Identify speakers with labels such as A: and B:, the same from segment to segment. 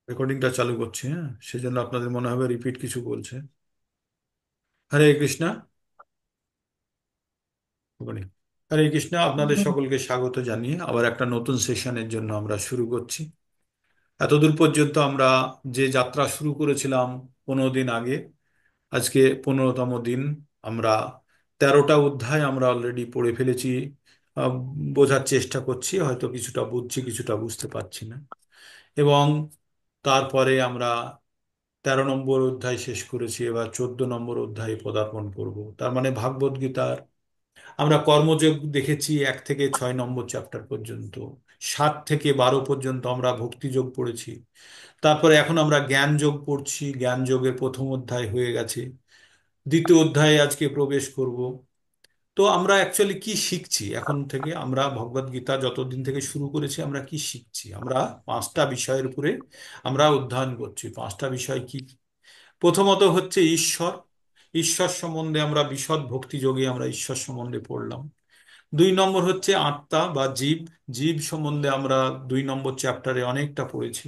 A: রেকর্ডিংটা চালু করছি, হ্যাঁ, সেজন্য আপনাদের মনে হবে রিপিট কিছু বলছে। হরে কৃষ্ণা। বলি, হরে কৃষ্ণা, আপনাদের সকলকে স্বাগত জানিয়ে আবার একটা নতুন সেশনের জন্য আমরা শুরু করছি। এতদূর পর্যন্ত আমরা যে যাত্রা শুরু করেছিলাম 15 দিন আগে, আজকে 15তম দিন। আমরা 13টা অধ্যায় আমরা অলরেডি পড়ে ফেলেছি। আহ, বোঝার চেষ্টা করছি, হয়তো কিছুটা বুঝছি কিছুটা বুঝতে পারছি না। এবং তারপরে আমরা 13 নম্বর অধ্যায় শেষ করেছি, এবার 14 নম্বর অধ্যায়ে পদার্পণ করব। তার মানে ভাগবত গীতার আমরা কর্মযোগ দেখেছি 1 থেকে 6 নম্বর চ্যাপ্টার পর্যন্ত। 7 থেকে 12 পর্যন্ত আমরা ভক্তিযোগ পড়েছি। তারপরে এখন আমরা জ্ঞান যোগ পড়ছি, জ্ঞান যোগের প্রথম অধ্যায় হয়ে গেছে। দ্বিতীয় অধ্যায়ে আজকে প্রবেশ করব। তো আমরা অ্যাকচুয়ালি কি শিখছি এখন থেকে? আমরা ভগবত গীতা যতদিন থেকে শুরু করেছি আমরা কি শিখছি? আমরা 5টা বিষয়ের উপরে আমরা অধ্যয়ন করছি। 5টা বিষয় কি? প্রথমত হচ্ছে ঈশ্বর। ঈশ্বর সম্বন্ধে আমরা বিশদ ভক্তি যোগে আমরা ঈশ্বর সম্বন্ধে পড়লাম। 2 নম্বর হচ্ছে আত্মা বা জীব। জীব সম্বন্ধে আমরা 2 নম্বর চ্যাপ্টারে অনেকটা পড়েছি।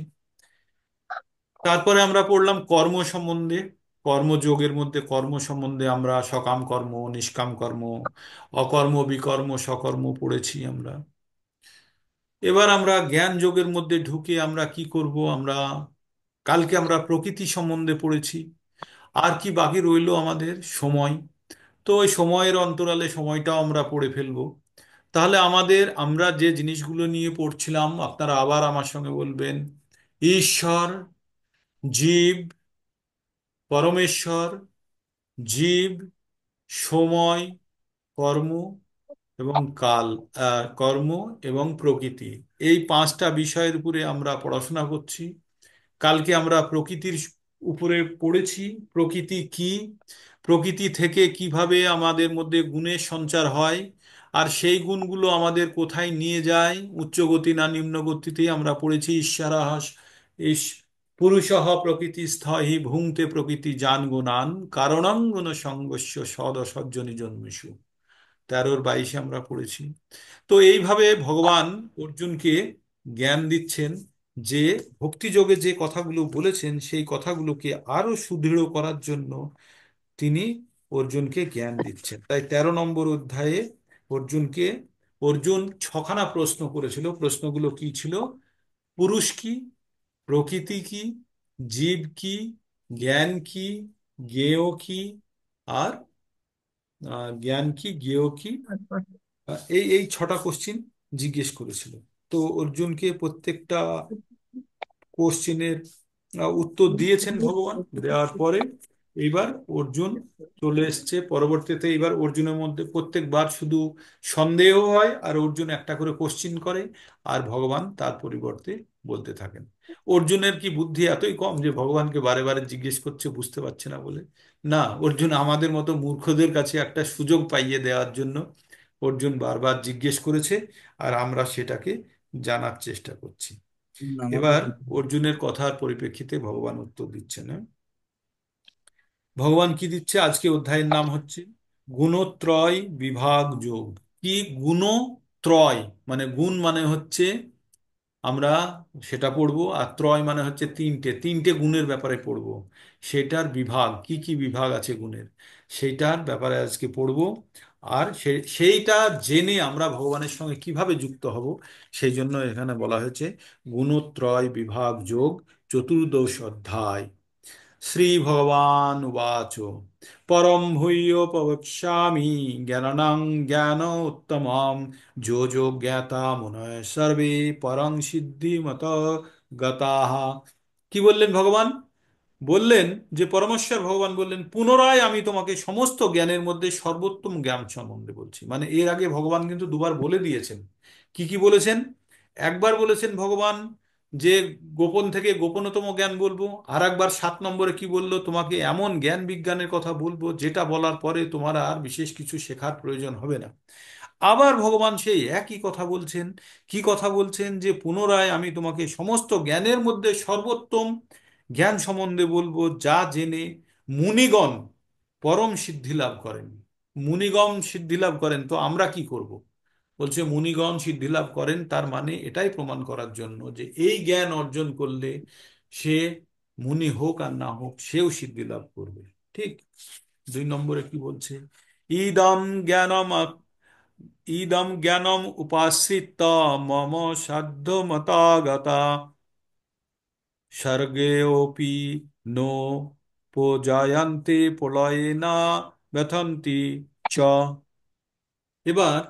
A: তারপরে আমরা পড়লাম কর্ম সম্বন্ধে। কর্মযোগের মধ্যে কর্ম সম্বন্ধে আমরা সকাম কর্ম, নিষ্কাম কর্ম, অকর্ম, বিকর্ম, সকর্ম পড়েছি আমরা। এবার আমরা জ্ঞান যোগের মধ্যে ঢুকে আমরা কি করব? আমরা কালকে আমরা প্রকৃতি সম্বন্ধে পড়েছি। আর কি বাকি রইলো? আমাদের সময়। তো ওই সময়ের অন্তরালে সময়টাও আমরা পড়ে ফেলবো। তাহলে আমরা যে জিনিসগুলো নিয়ে পড়ছিলাম আপনারা আবার আমার সঙ্গে বলবেন: ঈশ্বর, জীব, পরমেশ্বর, জীব, সময়, কর্ম এবং কাল, কর্ম এবং প্রকৃতি। এই 5টা বিষয়ের উপরে আমরা পড়াশোনা করছি। কালকে আমরা প্রকৃতির উপরে পড়েছি। প্রকৃতি কি? প্রকৃতি থেকে কিভাবে আমাদের মধ্যে গুণের সঞ্চার হয়, আর সেই গুণগুলো আমাদের কোথায় নিয়ে যায়, উচ্চগতি না নিম্নগতিতে আমরা পড়েছি। ঈশ্বরাস ইস পুরুষঃ প্রকৃতিস্থ হি ভুঙ্ক্তে প্রকৃতি জান গুণান কারণং গুণ সঙ্গস্য সদসজ্জনী জন্মেষু। 13-22 আমরা পড়েছি। তো এইভাবে ভগবান অর্জুনকে জ্ঞান দিচ্ছেন যে ভক্তিযোগে যে কথাগুলো বলেছেন সেই কথাগুলোকে আরো সুদৃঢ় করার জন্য তিনি অর্জুনকে জ্ঞান দিচ্ছেন। তাই 13 নম্বর অধ্যায়ে অর্জুনকে অর্জুন 6খানা প্রশ্ন করেছিল। প্রশ্নগুলো কি ছিল? পুরুষ কি, প্রকৃতি কি, জীব কি, জ্ঞান কি, জ্ঞেয় কি, আর জ্ঞান কি, জ্ঞেয় কি, এই এই 6টা কোশ্চিন জিজ্ঞেস করেছিল। তো অর্জুনকে প্রত্যেকটা কোশ্চিনের উত্তর দিয়েছেন ভগবান। দেওয়ার পরে এইবার অর্জুন চলে এসছে পরবর্তীতে। এবার অর্জুনের মধ্যে প্রত্যেকবার শুধু সন্দেহ হয় আর অর্জুন একটা করে কোশ্চিন করে, আর ভগবান তার পরিবর্তে বলতে থাকেন। অর্জুনের কি বুদ্ধি এতই কম যে ভগবানকে বারে বারে জিজ্ঞেস করছে বুঝতে পারছে না বলে? না, অর্জুন আমাদের মতো মূর্খদের কাছে একটা সুযোগ পাইয়ে দেওয়ার জন্য অর্জুন বারবার জিজ্ঞেস করেছে, আর আমরা সেটাকে জানার চেষ্টা করছি। এবার অর্জুনের কথার পরিপ্রেক্ষিতে ভগবান উত্তর দিচ্ছেন, হ্যাঁ? ভগবান কি দিচ্ছে? আজকে অধ্যায়ের নাম হচ্ছে গুণত্রয় বিভাগ যোগ। কি গুণত্রয়? মানে গুণ মানে হচ্ছে আমরা সেটা পড়বো, আর ত্রয় মানে হচ্ছে তিনটে তিনটে গুণের ব্যাপারে পড়বো। সেটার বিভাগ, কি কি বিভাগ আছে গুণের, সেইটার ব্যাপারে আজকে পড়বো। আর সেইটা জেনে আমরা ভগবানের সঙ্গে কিভাবে যুক্ত হব, সেই জন্য এখানে বলা হয়েছে গুণত্রয় বিভাগ যোগ, চতুর্দশ অধ্যায়। শ্রীভগবানুবাচ পরম ভূয়ো প্রবক্ষ্যামি জ্ঞানানাং জ্ঞান উত্তমম যো যো জ্ঞাতা মুনয় সর্বে পরং সিদ্ধিমত গতাঃ। কি বললেন ভগবান? বললেন যে পরমেশ্বর ভগবান বললেন পুনরায় আমি তোমাকে সমস্ত জ্ঞানের মধ্যে সর্বোত্তম জ্ঞান সম্বন্ধে বলছি। মানে এর আগে ভগবান কিন্তু দুবার বলে দিয়েছেন। কি কি বলেছেন? একবার বলেছেন ভগবান যে গোপন থেকে গোপনতম জ্ঞান বলবো, আর একবার 7 নম্বরে কি বললো? তোমাকে এমন জ্ঞান বিজ্ঞানের কথা বলবো যেটা বলার পরে তোমার আর বিশেষ কিছু শেখার প্রয়োজন হবে না। আবার ভগবান সেই একই কথা বলছেন। কি কথা বলছেন? যে পুনরায় আমি তোমাকে সমস্ত জ্ঞানের মধ্যে সর্বোত্তম জ্ঞান সম্বন্ধে বলবো, যা জেনে মুনিগণ পরম সিদ্ধি লাভ করেন। মুনিগণ সিদ্ধি লাভ করেন, তো আমরা কি করব? বলছে মুনিগণ সিদ্ধি লাভ করেন, তার মানে এটাই প্রমাণ করার জন্য যে এই জ্ঞান অর্জন করলে সে মুনি হোক আর না হোক, সেও সিদ্ধি লাভ করবে। ঠিক। 2 নম্বরে কি বলছে? ইদম জ্ঞানম ইদম জ্ঞানম উপাশ্রিত মম সাধ্য মতাগতা স্বর্গেऽপি নো পজায়ন্তে প্রলয়ে না ব্যথন্তি চ। এবার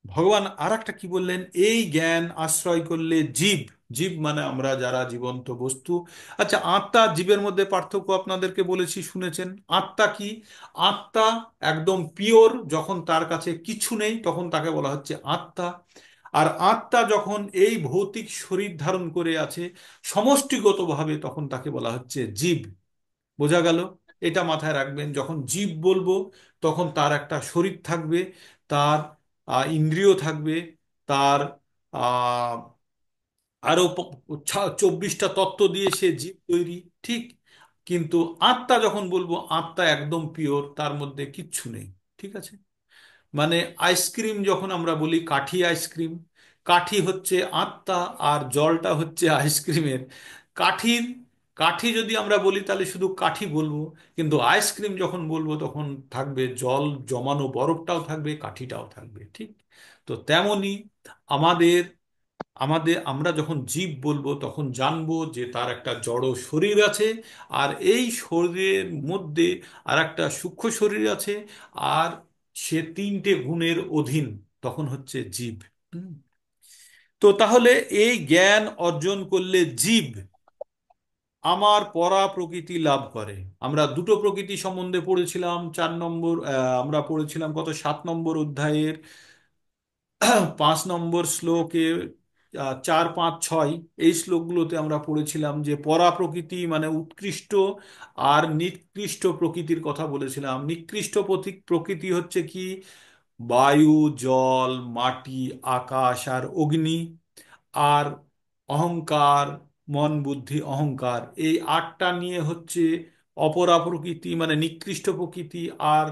A: ভগবান আর একটা কি বললেন? এই জ্ঞান আশ্রয় করলে জীব, জীব মানে আমরা যারা জীবন্ত বস্তু। আচ্ছা, আত্মা জীবের মধ্যে পার্থক্য আপনাদেরকে বলেছি, শুনেছেন। আত্মা কি? আত্মা একদম পিওর, যখন তার কাছে কিছু নেই তখন তাকে বলা হচ্ছে আত্মা। আর আত্মা যখন এই ভৌতিক শরীর ধারণ করে আছে সমষ্টিগতভাবে, তখন তাকে বলা হচ্ছে জীব। বোঝা গেল? এটা মাথায় রাখবেন, যখন জীব বলবো তখন তার একটা শরীর থাকবে, তার ইন্দ্রিয় থাকবে, তার আহ আরো 24টা তত্ত্ব দিয়ে সে জীব তৈরি। ঠিক। কিন্তু আত্মা যখন বলবো, আত্মা একদম পিওর, তার মধ্যে কিচ্ছু নেই। ঠিক আছে। মানে আইসক্রিম যখন আমরা বলি কাঠি আইসক্রিম, কাঠি হচ্ছে আত্মা, আর জলটা হচ্ছে আইসক্রিমের। কাঠির কাঠি যদি আমরা বলি তাহলে শুধু কাঠি বলবো, কিন্তু আইসক্রিম যখন বলবো তখন থাকবে জল জমানো, বরফটাও থাকবে, কাঠিটাও থাকবে। ঠিক। তো তেমনি আমাদের আমাদের আমরা যখন জীব বলবো তখন জানবো যে তার একটা জড় শরীর আছে, আর এই শরীরের মধ্যে আর একটা সূক্ষ্ম শরীর আছে, আর সে 3টে গুণের অধীন, তখন হচ্ছে জীব। হুম। তো তাহলে এই জ্ঞান অর্জন করলে জীব আমার পরা প্রকৃতি লাভ করে। আমরা দুটো প্রকৃতি সম্বন্ধে পড়েছিলাম 4 নম্বর, আমরা পড়েছিলাম কত, 7 নম্বর অধ্যায়ের 5 নম্বর শ্লোকে, 4, 5, 6 এই শ্লোকগুলোতে আমরা পড়েছিলাম যে পরা প্রকৃতি মানে উৎকৃষ্ট আর নিকৃষ্ট প্রকৃতির কথা বলেছিলাম। নিকৃষ্ট প্রকৃতি হচ্ছে কি? বায়ু, জল, মাটি, আকাশ আর অগ্নি। আর অহংকার, মন, বুদ্ধি, অহংকার, এই 8টা নিয়ে হচ্ছে অপরা প্রকৃতি মানে নিকৃষ্ট প্রকৃতি। আর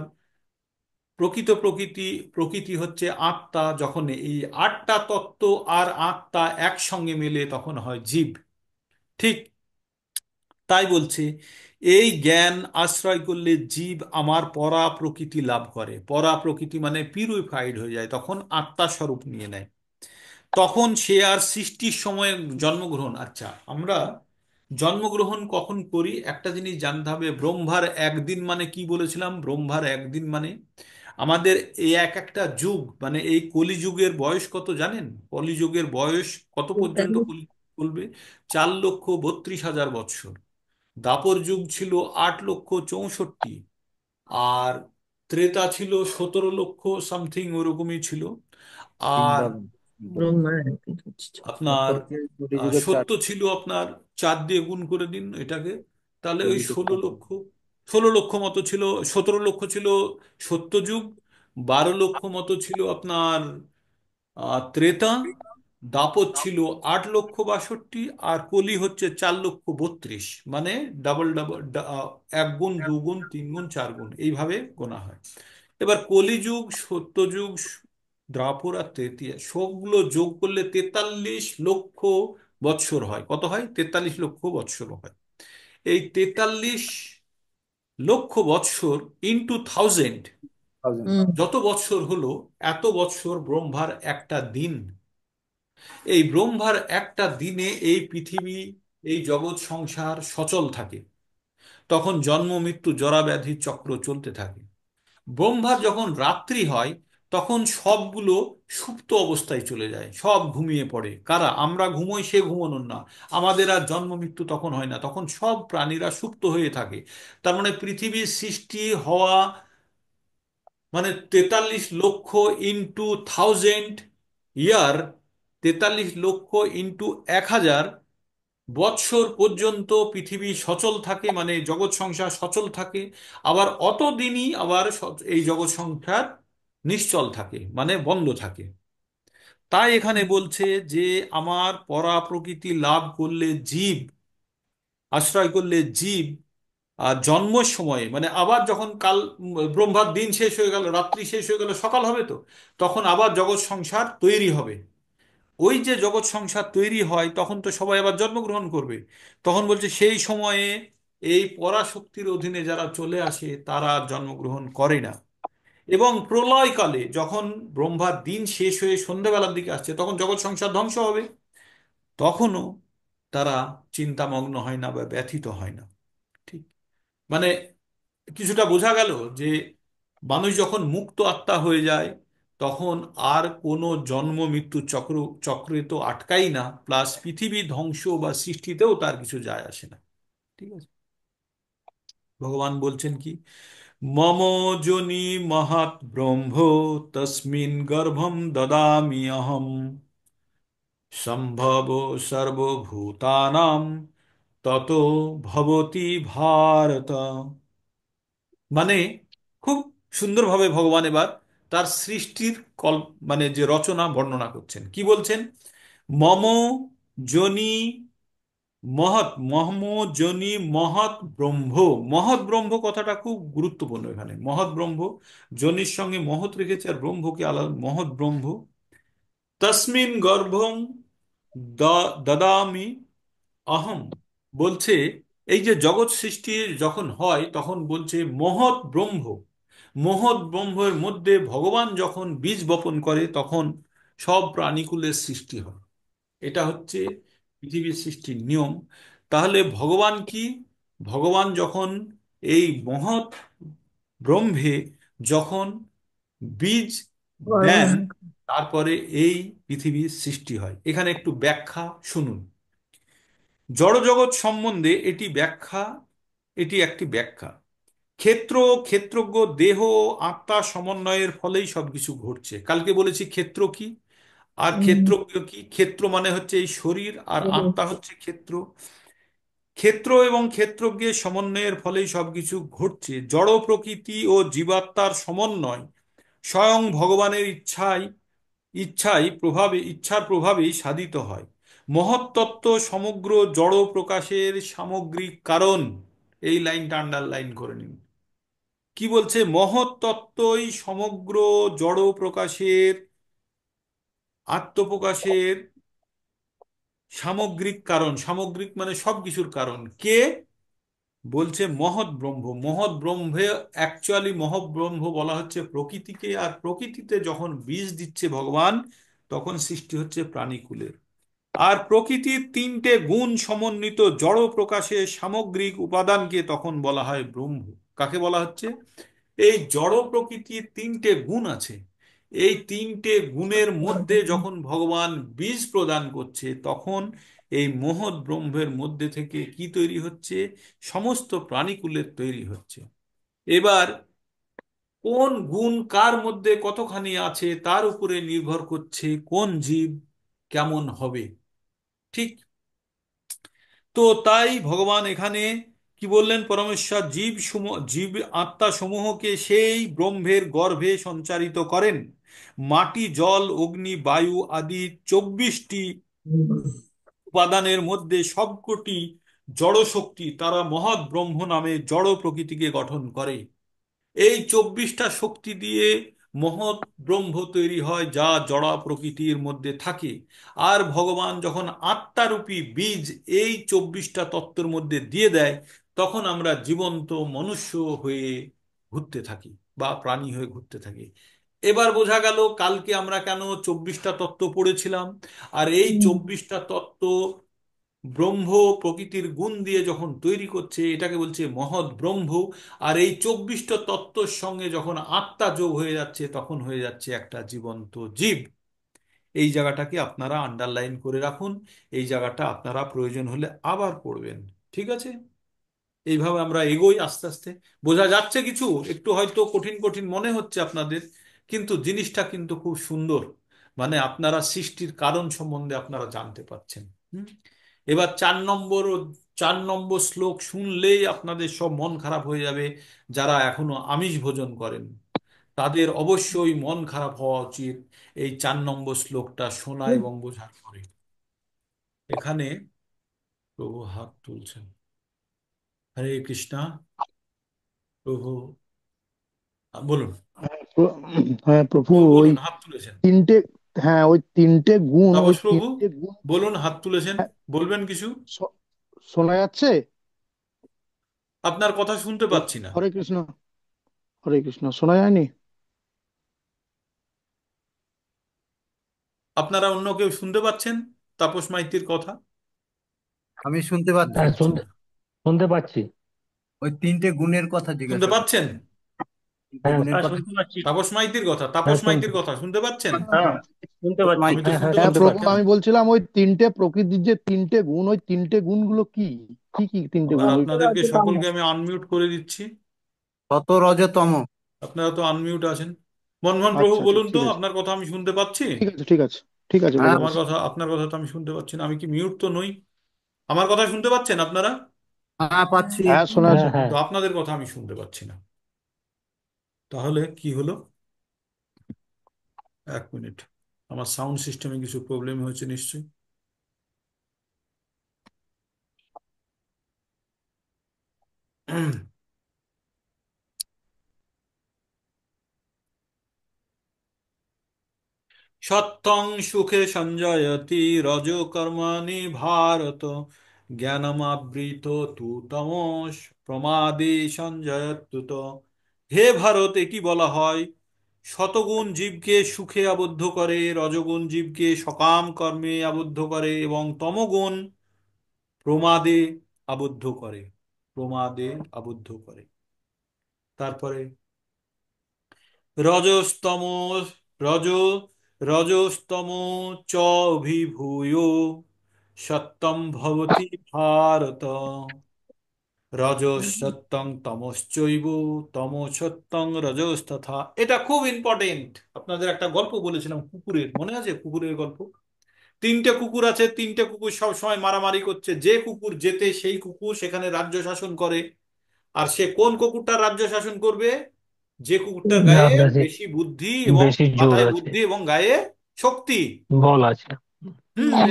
A: প্রকৃত প্রকৃতি প্রকৃতি হচ্ছে আত্মা। যখন এই 8টা তত্ত্ব আর আত্মা একসঙ্গে মেলে তখন হয় জীব। ঠিক। তাই বলছে এই জ্ঞান আশ্রয় করলে জীব আমার পরা প্রকৃতি লাভ করে। পরা প্রকৃতি মানে পিউরিফাইড হয়ে যায়, তখন আত্মা স্বরূপ নিয়ে নেয়। তখন সে আর সৃষ্টির সময় জন্মগ্রহণ, আচ্ছা, আমরা জন্মগ্রহণ কখন করি একটা জিনিস জানতে হবে। ব্রহ্মার একদিন মানে কি বলেছিলাম? ব্রহ্মার একদিন মানে আমাদের এই এক একটা যুগ, মানে এই কলিযুগের বয়স কত জানেন? কলিযুগের বয়স কত পর্যন্ত কলি চলবে? 4,32,000 বৎসর। দাপর যুগ ছিল 8,64,000। আর ত্রেতা ছিল 17 লক্ষ সামথিং, ওরকমই ছিল। আর
B: বৃন্দাবন বৃন্দাবন
C: ব্রহ্মার একদিন হচ্ছে।
A: আপনার
B: তারপর কি কলিযুগের চার
A: সত্য ছিল আপনার, 4 দিয়ে গুণ করে দিন এটাকে, তাহলে ওই
B: কলিযুগ
A: 16 লক্ষ। 16 লক্ষ মতো ছিল, 17 লক্ষ ছিল সত্যযুগ, 12 লক্ষ মতো ছিল আপনার ত্রেতা, দাপর ছিল 8,62,000, আর কলি হচ্ছে 4,32,000। মানে ডাবল ডাবল, 1 গুণ, 2 গুণ, 3 গুণ, 4 গুণ, এইভাবে গোনা হয়। এবার কলিযুগ, সত্যযুগ, দ্বাপর আর তৃতীয়া সবগুলো যোগ করলে 43 লক্ষ বৎসর হয়। কত হয়? 43 লক্ষ বৎসর হয়। এই 43 লক্ষ বৎসর ইন্টু 1000,
B: থাউজেন্ড।
C: হুম।
A: যত বৎসর হলো এত বৎসর ব্রহ্মার একটা দিন। এই ব্রহ্মার একটা দিনে এই পৃথিবী, এই জগৎ সংসার সচল থাকে। তখন জন্ম মৃত্যু জরা ব্যাধি চক্র চলতে থাকে। ব্রহ্মার যখন রাত্রি হয় তখন সবগুলো সুপ্ত অবস্থায় চলে যায়, সব ঘুমিয়ে পড়ে। কারা? আমরা ঘুমোই, সে ঘুমানোর না। আমাদের আর জন্ম মৃত্যু তখন হয় না, তখন সব প্রাণীরা সুপ্ত হয়ে থাকে। তার মানে পৃথিবীর সৃষ্টি হওয়া মানে 43 লক্ষ ইন্টু 1000 ইয়ার, 43 লক্ষ ইন্টু 1,000 বৎসর পর্যন্ত পৃথিবী সচল থাকে, মানে জগৎ সংসার সচল থাকে। আবার অতদিনই আবার এই জগৎ সংসার নিশ্চল থাকে, মানে বন্ধ থাকে। তাই এখানে বলছে যে আমার পরা প্রকৃতি লাভ করলে জীব, আশ্রয় করলে জীব আর জন্মের সময়ে মানে আবার যখন কাল ব্রহ্মার দিন শেষ হয়ে গেল, রাত্রি শেষ হয়ে গেল, সকাল হবে তো, তখন আবার জগৎ সংসার তৈরি হবে। ওই যে জগৎ সংসার তৈরি হয় তখন তো সবাই আবার জন্মগ্রহণ করবে। তখন বলছে সেই সময়ে এই পরাশক্তির অধীনে যারা চলে আসে তারা আর জন্মগ্রহণ করে না। এবং প্রলয়কালে যখন ব্রহ্মার দিন শেষ হয়ে সন্ধ্যাবেলার দিকে আসছে তখন জগৎ সংসার ধ্বংস হবে, তখনও তারা চিন্তামগ্ন হয় না বা ব্যথিত হয় না। ঠিক, মানে কিছুটা বোঝা গেল যে মানুষ যখন মুক্ত আত্মা হয়ে যায় তখন আর কোনো জন্ম মৃত্যু চক্রে তো আটকাই না, প্লাস পৃথিবী ধ্বংস বা সৃষ্টিতেও তার কিছু যায় আসে না। ঠিক আছে, ভগবান বলছেন কি, মম যোনি মহৎ ব্রহ্ম তস্মিন গর্ভম দদামি অহম সম্ভব সর্বভূতানাম ততো ভবতি ভারত। মানে খুব সুন্দরভাবে ভগবান এবার তার সৃষ্টির কল মানে যে রচনা বর্ণনা করছেন, কি বলছেন, মম যোনি মম যোনি মহৎ ব্রহ্ম। মহৎ ব্রহ্ম কথাটা খুব গুরুত্বপূর্ণ, এখানে মহৎ ব্রহ্ম, যোনির সঙ্গে মহৎ রেখেছে আর ব্রহ্মকে আলাদা, মহৎ ব্রহ্ম তস্মিন গর্ভং দদামি অহম। বলছে এই যে জগৎ সৃষ্টি যখন হয় তখন বলছে মহৎ ব্রহ্ম, মহৎ ব্রহ্মের মধ্যে ভগবান যখন বীজ বপন করে তখন সব প্রাণীকুলের সৃষ্টি হয়। এটা হচ্ছে পৃথিবীর সৃষ্টির নিয়ম। তাহলে ভগবান কি, ভগবান যখন এই মহৎ ব্রহ্মে যখন বীজ দেন তারপরে এই পৃথিবীর সৃষ্টি হয়। এখানে একটু ব্যাখ্যা শুনুন। জড়জগৎ সম্বন্ধে এটি ব্যাখ্যা, এটি একটি ব্যাখ্যা। ক্ষেত্র, ক্ষেত্রজ্ঞ, দেহ, আত্মা সমন্বয়ের ফলেই সবকিছু ঘটছে। কালকে বলেছি ক্ষেত্র কি আর ক্ষেত্রজ্ঞ কি। ক্ষেত্র মানে হচ্ছে এই শরীর, আর আত্মা হচ্ছে ক্ষেত্র। ক্ষেত্র এবং ক্ষেত্রজ্ঞের সমন্বয়ের ফলেই সবকিছু ঘটছে। জড় প্রকৃতি ও জীবাত্মার সমন্বয় স্বয়ং ভগবানের ইচ্ছার প্রভাবেই সাধিত হয়। মহত্তত্ত্ব সমগ্র জড় প্রকাশের সামগ্রিক কারণ। এই লাইনটা আন্ডারলাইন করে নিন। কি বলছে, মহৎ তত্ত্বই সমগ্র জড় প্রকাশের, আত্মপ্রকাশের সামগ্রিক কারণ। সামগ্রিক মানে সবকিছুর কারণ কে, বলছে মহৎ ব্রহ্ম। মহৎ ব্রহ্মে অ্যাকচুয়ালি মহৎ ব্রহ্ম বলা হচ্ছে প্রকৃতিকে, আর প্রকৃতিতে যখন বীজ দিচ্ছে ভগবান তখন সৃষ্টি হচ্ছে প্রাণীকুলের। আর প্রকৃতির তিনটে গুণ সমন্বিত জড় প্রকাশের সামগ্রিক উপাদানকে তখন বলা হয় ব্রহ্ম। কাকে বলা হচ্ছে, এই জড় প্রকৃতির তিনটে গুণ আছে, এই তিনটে গুণের মধ্যে যখন ভগবান বীজ প্রদান করছে তখন এই মহৎ ব্রহ্মের মধ্যে থেকে কি তৈরি হচ্ছে, সমস্ত প্রাণীকুলের তৈরি হচ্ছে। এবার কোন গুণ কার মধ্যে কতখানি আছে তার উপরে নির্ভর করছে কোন জীব কেমন হবে। ঠিক, তো তাই ভগবান এখানে কি বললেন, পরমেশ্বর জীব আত্মা সমূহকে সেই ব্রহ্মের গর্ভে সঞ্চারিত করেন। মাটি, জল, অগ্নি, বায়ু আদি 24টি উপাদানের মধ্যে সবকটি জড় শক্তি, তারা মহৎ ব্রহ্ম নামে জড় প্রকৃতিকে গঠন করে। এই 24টা শক্তি দিয়ে মহৎ ব্রহ্ম তৈরি হয় যা জড়া প্রকৃতির মধ্যে থাকে। আর ভগবান যখন আত্মারূপী বীজ এই 24টা তত্ত্বের মধ্যে দিয়ে দেয় তখন আমরা জীবন্ত মনুষ্য হয়ে ঘুরতে থাকি বা প্রাণী হয়ে ঘুরতে থাকি। এবার বোঝা গেল কালকে আমরা কেন 24টা তত্ত্ব পড়েছিলাম। আর এই 24টা তত্ত্ব ব্রহ্ম প্রকৃতির গুণ দিয়ে যখন তৈরি করছে এটাকে বলছে মহৎ ব্রহ্ম। আর এই 24টা তত্ত্বর সঙ্গে যখন আত্মা যোগ হয়ে যাচ্ছে তখন হয়ে যাচ্ছে একটা জীবন্ত জীব। এই জায়গাটাকে আপনারা আন্ডারলাইন করে রাখুন, এই জায়গাটা আপনারা প্রয়োজন হলে আবার পড়বেন। ঠিক আছে, এইভাবে আমরা এগোই আস্তে আস্তে। বোঝা যাচ্ছে কিছু, একটু হয়তো কঠিন কঠিন মনে হচ্ছে আপনাদের, কিন্তু জিনিসটা কিন্তু খুব সুন্দর। মানে আপনারা সৃষ্টির কারণ সম্বন্ধে আপনারা জানতে পারছেন। হুম? এবার 4 নম্বর শ্লোক শুনলেই আপনাদের সব মন খারাপ হয়ে যাবে। যারা এখনো আমিষ ভোজন করেন তাদের অবশ্যই মন খারাপ হওয়া উচিত এই 4 নম্বর শ্লোকটা শোনা এবং বোঝার পরে। এখানে প্রভু হাত তুলছেন। হরে কৃষ্ণা। প্রভু বলুন।
B: হ্যাঁ, হ্যাঁ প্রভু,
A: প্রভু
B: ওই
A: বলুন, হাত তুলেছেন।
B: তিনটে হ্যাঁ, ওই তিনটে গুণ, ওই
A: তাপস প্রভু,
B: তিনটে গুণ।
A: বলুন, হাত তুলেছেন,
B: হ্যাঁ,
A: বলবেন কিছু?
B: শো- শোনা যাচ্ছে?
A: আপনার কথা শুনতে
B: হ্যালো,
A: পাচ্ছি না।
B: হরে কৃষ্ণ। হরে কৃষ্ণ, শোনা যায়নি?
A: আপনারা অন্য কেউ শুনতে পাচ্ছেন তাপস মাইতির কথা?
C: আমি শুনতে পাচ্ছি।
D: হ্যাঁ,
A: আচ্ছা,
D: শুনতে পাচ্ছি।
C: ওই তিনটে গুণের কথা
A: শুনতে
C: জিজ্ঞাসা করছি।
A: পাচ্ছেন?
C: তিনটে
D: হ্যাঁ,
C: গুণের কথা।
D: শুনতে পাচ্ছি।
A: তাপস মাইতির কথা,
D: হ্যাঁ,
A: তাপস মাইতির কথা শুনতে পাচ্ছেন?
D: হ্যাঁ, শুনতে পাচ্ছি।
A: আমি তো
C: মাইতি।
D: হ্যাঁ, হ্যাঁ,
A: শুনতে
B: হ্যাঁ
D: শুনতে
A: পাচ্ছি না
B: প্রভু,
D: পাচ্ছি।
A: কেন?
B: আমি বলছিলাম ওই তিনটে প্রকৃতির যে তিনটে গুণ, ওই তিনটে গুণগুলো কি? কি কি তিনটে
A: এবার
B: গুণ ওই?
A: আপনাদেরকে সকলকে আমি আনমিউট করে দিচ্ছি।
C: শত রজতম।
A: আপনারা তো আনমিউট আছেন। মনমোহন প্রভু,
B: আচ্ছা,
A: বলুন তো,
B: ঠিক আছে,
A: আপনার কথা আমি শুনতে পাচ্ছি?
B: ঠিক আছে, ঠিক আছে, ঠিক আছে,
C: হ্যাঁ,
B: বলে
A: আমার
B: যাচ্ছি।
A: কথা, আপনার কথা তো আমি শুনতে পাচ্ছি না। আমি কি মিউট তো নই? আমার কথা শুনতে পাচ্ছেন আপনারা?
C: হ্যাঁ পাচ্ছি।
B: হ্যাঁ, শোনা
D: হ্যাঁ,
B: যাচ্ছে।
D: হ্যাঁ।
A: তো আপনাদের কথা আমি শুনতে পাচ্ছি না। তাহলে কি হলো? এক মিনিট, আমার সাউন্ড সিস্টেমে কিছু প্রবলেম হয়েছে নিশ্চয়ই। সত্যং সুখে সঞ্জয়তি রজো কর্মাণি ভারত, জ্ঞানমাবৃত তু তমস প্রমাদে সঞ্জয়ত্যুত। হে ভারত, এটি বলা হয়, শতগুণ জীবকে সুখে আবদ্ধ করে, রজগুণ জীবকে সকাম কর্মে আবদ্ধ করে এবং তমগুণ প্রমাদে আবদ্ধ করে। প্রমাদে আবদ্ধ করে। তারপরে রজস্তম রজ রজস্তম চ অভিভূয় সত্যম ভবতি ভারত, রজসত্যং তমশ্চৈব তমসত্যং রজস্তথা। এটা খুব ইম্পর্টেন্ট। আপনাদের একটা গল্প বলেছিলাম কুকুরের, মনে আছে? কুকুরের গল্প। তিনটে কুকুর আছে, তিনটে কুকুর সব সময় মারামারি করছে। যে কুকুর জেতে সেই কুকুর সেখানে রাজ্য শাসন করে। আর সে কোন কুকুরটা রাজ্য শাসন করবে? যে কুকুরটার
D: যা
A: গায়ে
D: বেশি
A: বেশি বুদ্ধি এবং
D: বেশি জোর
A: মাথায়
D: আছে,
A: বুদ্ধি এবং গায়ে শক্তি।
D: বল আছে।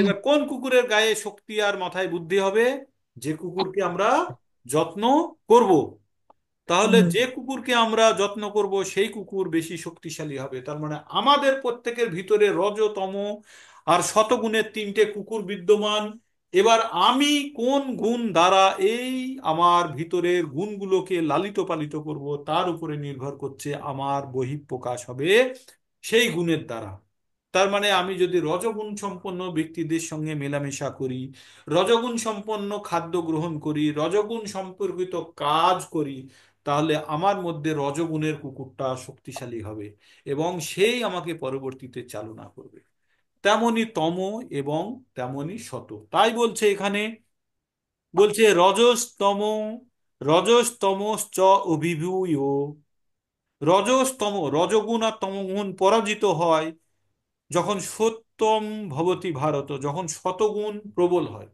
A: এবার কোন কুকুরের গায়ে শক্তি আর মাথায় বুদ্ধি হবে? যে কুকুরকে আমরা যত্ন করব। তাহলে যে কুকুরকে আমরা যত্ন করব সেই কুকুর বেশি শক্তিশালী হবে। তার মানে আমাদের প্রত্যেকের ভিতরে রজতম আর শতগুণের তিনটে কুকুর বিদ্যমান। এবার আমি কোন গুণ দ্বারা এই আমার ভিতরের গুণগুলোকে লালিত পালিত করব, তার উপরে নির্ভর করছে আমার বহিঃপ্রকাশ হবে সেই গুণের দ্বারা। তার মানে আমি যদি রজগুণ সম্পন্ন ব্যক্তিদের সঙ্গে মেলামেশা করি, রজগুণ সম্পন্ন খাদ্য গ্রহণ করি, রজগুণ সম্পর্কিত কাজ করি, তাহলে আমার মধ্যে রজগুণের কুকুরটা শক্তিশালী হবে এবং সেই আমাকে পরবর্তীতে চালনা করবে। তেমনি তম এবং তেমনি শত। তাই বলছে এখানে, বলছে রজস্তম, রজস্তমশ্চ অভিভূয়। রজস্তম, রজগুণ আর তমগুণ পরাজিত হয় যখন সত্যম ভবতি ভারত, যখন শতগুণ প্রবল হয়।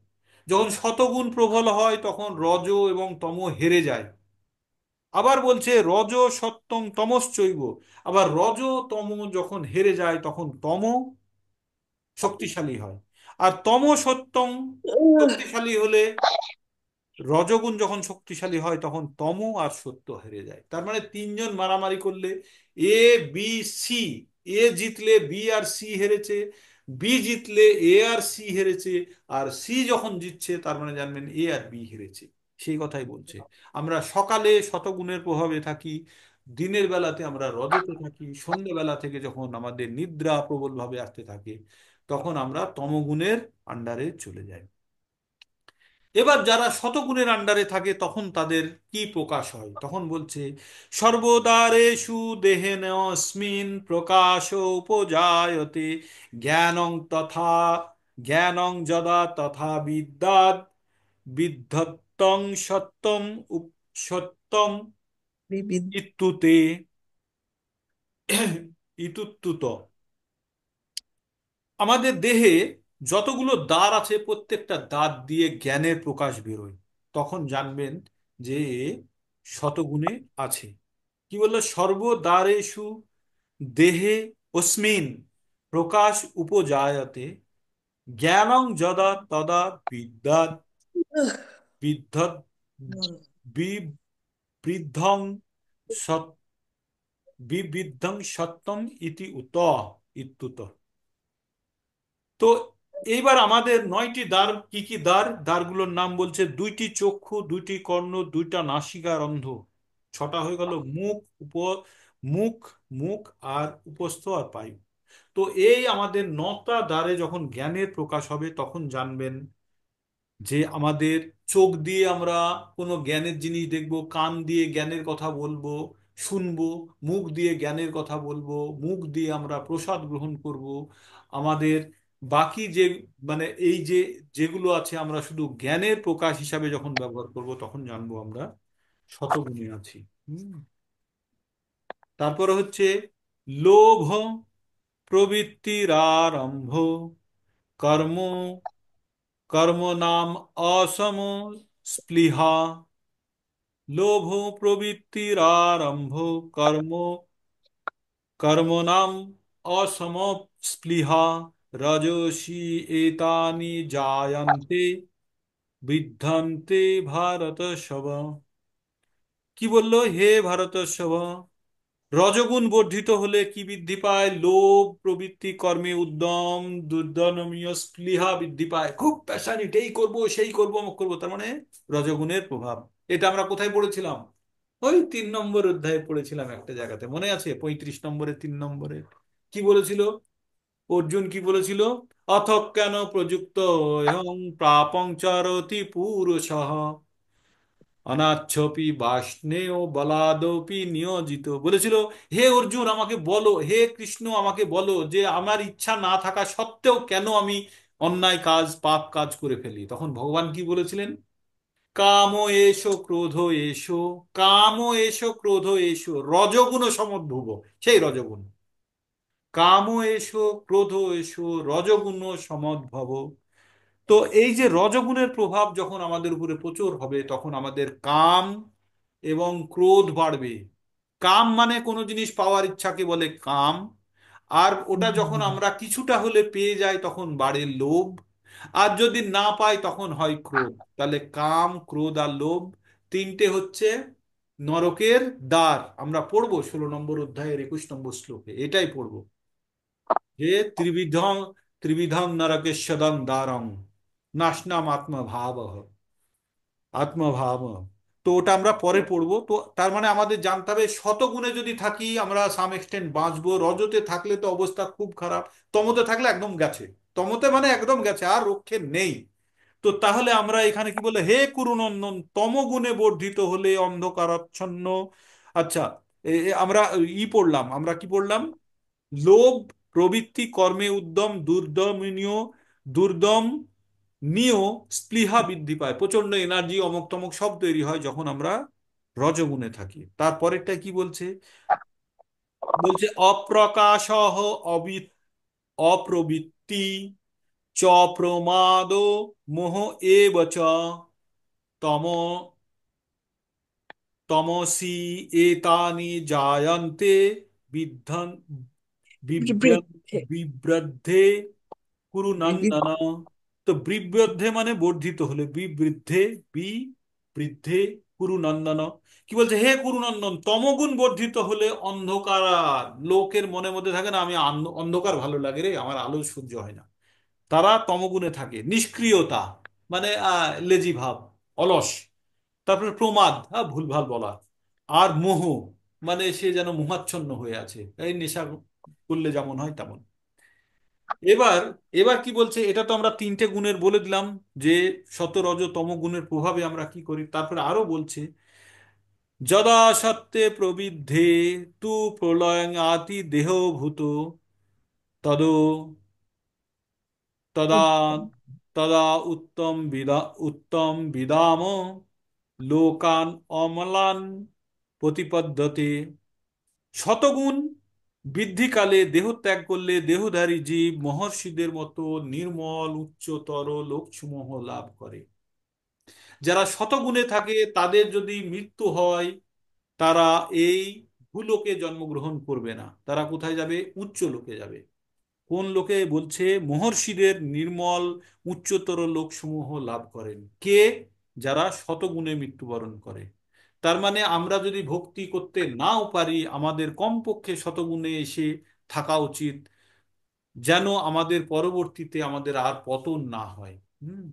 A: যখন শতগুণ প্রবল হয় তখন রজ এবং তম হেরে যায়। আবার বলছে রজ সত্যং তমশ্চৈব। আবার রজ তম যখন হেরে যায় তখন তম শক্তিশালী হয়। আর তম সত্যং শক্তিশালী হলে, রজগুণ যখন শক্তিশালী হয় তখন তম আর সত্য হেরে যায়। তার মানে তিনজন মারামারি করলে, এ বি সি, এ জিতলে বি আর সি হেরেছে, বি জিতলে এ আর সি হেরেছে, আর সি যখন জিতছে তার মানে জানবেন এ আর বি হেরেছে। সেই কথাই বলছে। আমরা সকালে শতগুণের প্রভাবে থাকি, দিনের বেলাতে আমরা রজতে থাকি, সন্ধ্যেবেলা থেকে যখন আমাদের নিদ্রা প্রবলভাবে আসতে থাকে তখন আমরা তমগুণের আন্ডারে চলে যাই। এবার যারা শতগুণের আন্ডারে থাকে তখন তাদের কি প্রকাশ হয়? তখন বলছে সর্বদারেষু দেহেনস্মিন প্রকাশ উপজায়তে, জ্ঞানং তথা জ্ঞানং যদা তথা বিদ্যাৎ বিদ্ধত্তং সত্যম সত্যম ইত্যুতে ইতুত্তুত। আমাদের দেহে যতগুলো দাঁত আছে প্রত্যেকটা দাঁত দিয়ে জ্ঞানের প্রকাশ বেরোয়। তখন জানবেন যে শতগুণে আছে। কি বললো? সর্বদ্বারেষু দেহে অস্মিন প্রকাশ উপজায়তে, জ্ঞানং যদা তদা বিদ্যাৎ বিদ্ধ বিবৃদ্ধং সৎ বিবৃদ্ধং সত্যম ইতি উত ইত্যুত। তো এইবার আমাদের 9টি দ্বার, কি কি দ্বার? দ্বারগুলোর নাম বলছে: দুইটি চক্ষু, দুইটি কর্ণ, দুইটা নাসিকা রন্ধ্র, ছটা হয়ে গেল মুখ, মুখ, মুখ আর উপস্থ আর পায়ু। তো এই আমাদের 9টা দ্বারে যখন জ্ঞানের প্রকাশ হবে তখন জানবেন যে আমাদের চোখ দিয়ে আমরা কোনো জ্ঞানের জিনিস দেখব, কান দিয়ে জ্ঞানের কথা বলবো, শুনবো, মুখ দিয়ে জ্ঞানের কথা বলবো, মুখ দিয়ে আমরা প্রসাদ গ্রহণ করব। আমাদের বাকি যে, মানে এই যে যেগুলো আছে, আমরা শুধু জ্ঞানের প্রকাশ হিসাবে যখন ব্যবহার করব তখন জানবো আমরা শতগুণে আছি। হুম। তারপরে হচ্ছে লোভ প্রবৃত্তির আরম্ভ, কর্ম, কর্ম নাম অসম স্পৃহা। লোভ প্রবৃত্তির আরম্ভ, কর্ম, কর্মণাম অসম স্পৃহা। রজসি এতানি জায়ন্তে, বিদ্ধন্তে ভারতর্ষভ। কি বললো? হে ভারতর্ষভ, রজগুণ বর্ধিত হলে কি বৃদ্ধি পায়? লোভ প্রবৃত্তি, কর্মে উদ্যম, দুর্দমনীয় স্পৃহা বৃদ্ধি পায়। খুব প্যাশনেট, এই করব সেই করব অমুক করবো, তার মানে রজগুণের প্রভাব। এটা আমরা কোথায় পড়েছিলাম? ওই 3 নম্বর অধ্যায়ে পড়েছিলাম একটা জায়গাতে, মনে আছে? 35 নম্বরে, 3 নম্বরে কি বলেছিল? অর্জুন কি বলেছিল? অথ কেন প্রযুক্ত এবং প্রাপং চরতি পুরুষঃ, অনাচ্ছপি বাষ্ণেয় বলাদপি নিয়োজিত। বলেছিল, হে অর্জুন আমাকে বলো, হে কৃষ্ণ আমাকে বলো, যে আমার ইচ্ছা না থাকা সত্ত্বেও কেন আমি অন্যায় কাজ, পাপ কাজ করে ফেলি। তখন ভগবান কি বলেছিলেন? কাম এসো ক্রোধ এসো, কাম এসো ক্রোধ এসো রজগুণ সমদ্ভুব। সেই রজগুণ, কাম এসো ক্রোধ এসো রজগুণ সমদ্ভব। তো এই যে রজগুণের প্রভাব যখন আমাদের উপরে প্রচুর হবে তখন আমাদের কাম এবং ক্রোধ বাড়বে। কাম মানে কোনো জিনিস পাওয়ার ইচ্ছাকে বলে কাম। আর ওটা যখন আমরা কিছুটা হলে পেয়ে যাই তখন বাড়ে লোভ। আর যদি না পাই তখন হয় ক্রোধ। তাহলে কাম, ক্রোধ আর লোভ তিনটে হচ্ছে নরকের দ্বার। আমরা পড়বো 16 নম্বর অধ্যায়ের 21 নম্বর শ্লোকে, এটাই পড়বো যে ত্রিবিধং, ত্রিবিধং নরকেশ্বদং দ্বারং নাশনাম আত্মভাব, আত্মভাব। তো ওটা আমরা পরে পড়বো। তো তার মানে আমাদের জানতে হবে শতগুণে যদি থাকি আমরা সাম এক্সটেন্ট বাঁচবো, রজতে থাকলে তো অবস্থা খুব খারাপ, তমতে থাকলে একদম গেছে। তমতে মানে একদম গেছে, আর রক্ষে নেই। তো তাহলে আমরা এখানে কি বলে, হে কুরুনন্দন, তমগুণে বর্ধিত হলে অন্ধকারাচ্ছন্ন। আচ্ছা, আমরা পড়লাম, আমরা কি পড়লাম? লোভ প্রবৃত্তি, কর্মে উদ্যম, দুর্দমনীয়, দুর্দম নিয় স্পৃহা বৃদ্ধি পায়, প্রচন্ড এনার্জি, অমক তমক সব তৈরি হয় যখন আমরা রজগুণে থাকি। তারপরেরটা কি বলছে? বলছে অপ্রকাশহ অপ্রবৃত্তি চ প্রমাদ মোহ এব চ তম তমসি এতানি জায়ন্তে বিদ্ধন
E: বিবৃদ্ধে
A: বিবৃদ্ধে কুরু
E: বিবৃ-
A: নন্দন। তো বিবৃদ্ধে মানে বর্ধিত হলে, বিবৃদ্ধে, বৃদ্ধে কুরু নন্দন। কি বলছে? হে কুরুনন্দন, তমগুণ বর্ধিত হলে অন্ধকার, লোকের মনে মধ্যে থাকে না, আমি অন্ধকার ভালো লাগে রে, আমার আলো সহ্য হয় না, তারা তমগুণে থাকে। নিষ্ক্রিয়তা মানে লেজি ভাব, অলস। তারপরে প্রমাদ, ভুলভাল বলা। আর মোহ মানে সে যেন মোহাচ্ছন্ন হয়ে আছে, এই নেশা করলে যেমন হয় তেমন। এবার, এবার কি বলছে? এটা তো আমরা 3টে গুণের বলে দিলাম যে সত রজ তম গুণের প্রভাবে আমরা কি করি। তারপরে আরো বলছে, যদা সত্যে প্রবৃদ্ধে তু প্রলয়ং আতি দেহভূত, তদো তদা তদা উত্তম বিদাম লোকান অমলান প্রতিপদ্যতে। শতগুণ বৃদ্ধিকালে দেহ ত্যাগ করলে দেহধারী জীব মহর্ষিদের মতো নির্মল উচ্চতর লোকসমূহ লাভ করে। যারা শতগুণে থাকে তাদের যদি মৃত্যু হয়, তারা এই ভূলোকে জন্মগ্রহণ করবে না, তারা কোথায় যাবে? উচ্চ লোকে যাবে। কোন লোকে বলছে? মহর্ষিদের নির্মল উচ্চতর লোকসমূহ লাভ করেন কে? যারা শতগুণে মৃত্যুবরণ করে। তার মানে আমরা যদি ভক্তি করতে নাও পারি, আমাদের কমপক্ষে শতগুণে এসে থাকা উচিত। যেন আমাদের পরবর্তীতে আমাদের আর পতন না হয়। হুম।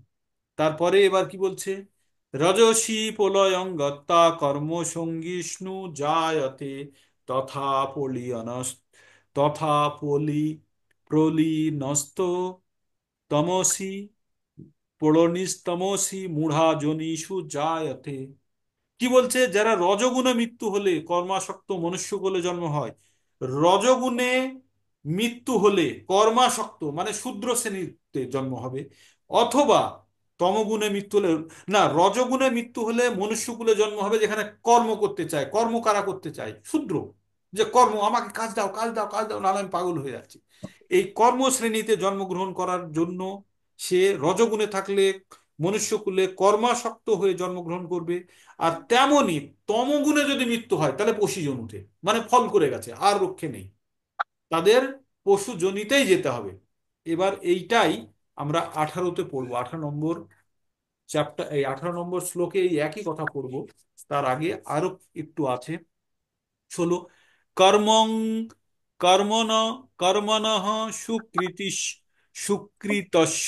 A: তারপরে এবার কি বলছে? রজসী প্রলয়ং গত্তা কর্ম সঙ্গিষ্ণু জায়তে তথা পলিয়নস তথা প্রলীনস্ত তমসি প্রলনিস্তমসি মূঢ়া জনীষু জায়তে। কি বলছে? যারা রজগুণে মৃত্যু হলে কর্মাসক্ত মনুষ্যকুলে জন্ম হয়। রজগুণে মৃত্যু হলে কর্মাসক্ত মানে শূদ্র শ্রেণীতে জন্ম হবে, অথবা তমগুণে মৃত্যু হলে, না, রজগুণে মৃত্যু হলে মনুষ্যকুলে জন্ম হবে যেখানে কর্ম করতে চায়। কর্ম কারা করতে চায়? শূদ্র। যে কর্ম, আমাকে কাজ দাও, কাজ দাও, কাজ দাও, নাহলে আমি পাগল হয়ে যাচ্ছি। এই কর্ম শ্রেণীতে জন্মগ্রহণ করার জন্য সে রজগুণে থাকলে মনুষ্যকুলে কর্মাসক্ত হয়ে জন্মগ্রহণ করবে। আর তেমনি তমগুণে যদি মৃত্যু হয় তাহলে পশুজন উঠে, মানে ফল করে গেছে, আর রক্ষে নেই, তাদের পশু জনিতেই যেতে হবে। এবার এইটাই আমরা 18-তে পড়বো। 18 নম্বর চ্যাপ্টার, এই 18 নম্বর শ্লোকে এই একই কথা পড়বো। তার আগে আরো একটু আছে। ষোলো, কর্মং কর্মণ কর্মণঃ সুকৃতি সুকৃতস্য